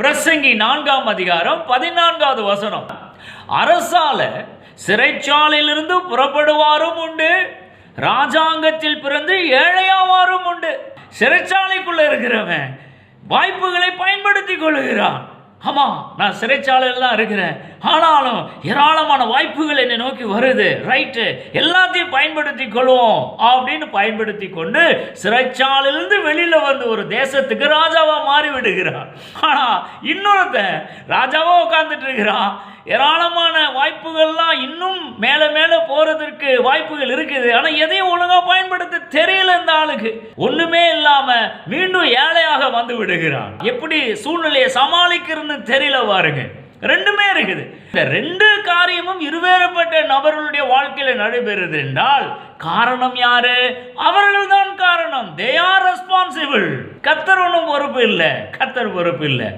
பிரசங்கி 4ஆம் அதிகாரம் 14வது வசனம். அரசால சிறைச்சாலையிலிருந்து புறப்படுவாரும் உண்டு, ராஜாங்கத்தில் பிறந்து ஏழையாவாரும் உண்டு. சிறைச்சாலைக்குள்ள இருக்கிறவன் வாய்ப்புகளை பயன்படுத்தி கொள்ளுகிறான். ஆமா, நான் சிறைச்சாலையில் தான் இருக்கிறேன், ஆனாலும் ஏராளமான வாய்ப்புகள் என்னை நோக்கி வருது, ரைட்டு, எல்லாத்தையும் பயன்படுத்தி கொள்வோம் அப்படின்னு பயன்படுத்தி கொண்டு சிறைச்சாலையிலிருந்து வெளியில வந்து ஒரு தேசத்துக்கு ராஜாவா மாறி விடுகிறான். ஆனா இன்னொருத்தன் ராஜாவா உட்கார்ந்துட்டு இருக்கிறான். ஏராளமான வாய்ப்புகள்லாம் இன்னும் மேல மேல போறதற்கு வாய்ப்புகள் இருக்குது, ஆனா எதையும் ஒழுங்கா பயன்படுத்த தெரியல இந்த ஆளுக்கு. ஒண்ணுமே இல்லாம மீண்டும் ஏழையாக வந்து விடுகிறான். எப்படி சூழ்நிலையை சமாளிக்கிறதுன்னு தெரியல பாருங்க. ரெண்டுமே இருக்குது. இந்த ரெண்டு காரியமும் இருவேறுபட்ட நபர்களுடைய வாழ்க்கையில நடைபெறுது என்றால் காரணம் யாரு? அவர்கள் தான் காரணம். they are responsible. கர்த்தர் ஒன்றும் பொறுப்பு இல்லை, கர்த்தர் பொறுப்பு இல்லை.